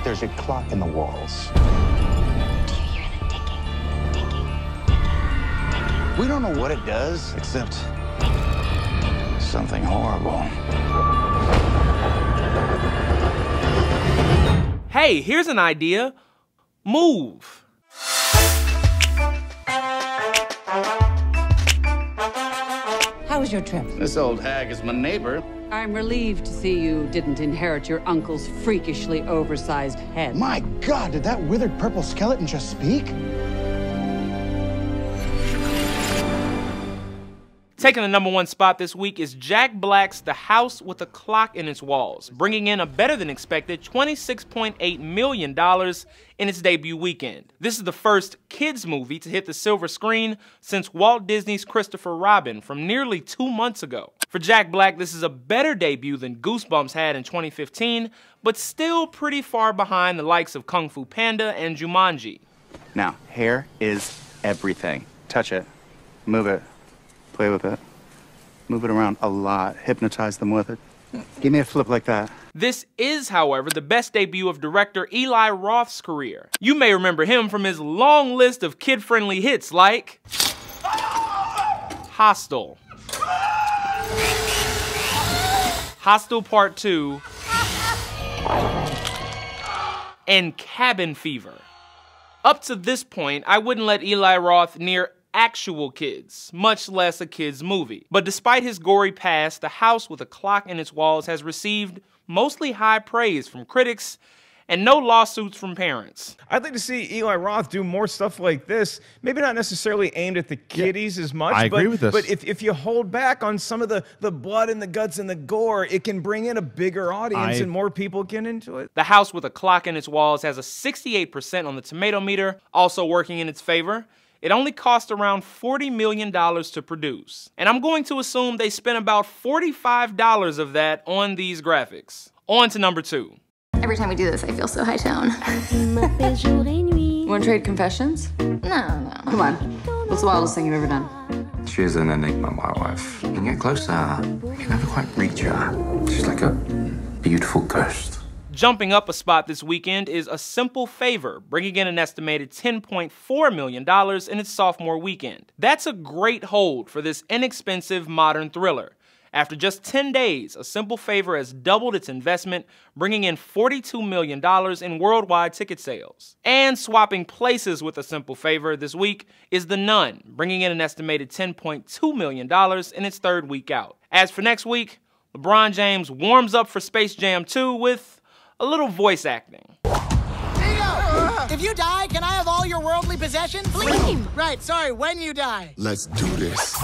There's a clock in the walls. Do you hear the ticking, ticking, ticking? We don't know what it does, except something horrible. Hey, here's an idea. Move. How was your trip? This old hag is my neighbor. I'm relieved to see you didn't inherit your uncle's freakishly oversized head. My God, did that withered purple skeleton just speak? Taking the #1 spot this week is Jack Black's The House with a Clock in Its Walls, bringing in a better-than-expected $26.8 million in its debut weekend. This is the first kids movie to hit the silver screen since Walt Disney's Christopher Robin from nearly 2 months ago. For Jack Black, this is a better debut than Goosebumps had in 2015, but still pretty far behind the likes of Kung Fu Panda and Jumanji. Now, hair is everything. Touch it, move it, play with it, move it around a lot, hypnotize them with it. Give me a flip like that. This is, however, the best debut of director Eli Roth's career. You may remember him from his long list of kid-friendly hits like Hostel, Hostel Part 2, and Cabin Fever. Up to this point, I wouldn't let Eli Roth near actual kids, much less a kid's movie. But despite his gory past, The House with a Clock in Its Walls has received mostly high praise from critics and no lawsuits from parents. I'd like to see Eli Roth do more stuff like this. Maybe not necessarily aimed at the kiddies as much. I agree with this. But if you hold back on some of the blood and the guts and the gore, it can bring in a bigger audience and more people get into it. The House with a Clock in Its Walls has a 68% on the tomato meter, also working in its favor. It only cost around $40 million to produce. And I'm going to assume they spent about $45 of that on these graphics. On to #2. Every time we do this, I feel so high tone. Want to trade confessions? No. Come on. What's the wildest thing you've ever done? She's an enigma, my wife. You can get closer, you can never quite reach her. She's like a beautiful ghost. Jumping up a spot this weekend is A Simple Favor, bringing in an estimated $10.4 million in its sophomore weekend. That's a great hold for this inexpensive modern thriller. After just 10 days, A Simple Favor has doubled its investment, bringing in $42 million in worldwide ticket sales. And swapping places with A Simple Favor this week is The Nun, bringing in an estimated $10.2 million in its third week out. As for next week, LeBron James warms up for Space Jam 2 with a little voice acting. If you die, can I have all your worldly possessions? Please. Right, sorry, when you die. Let's do this.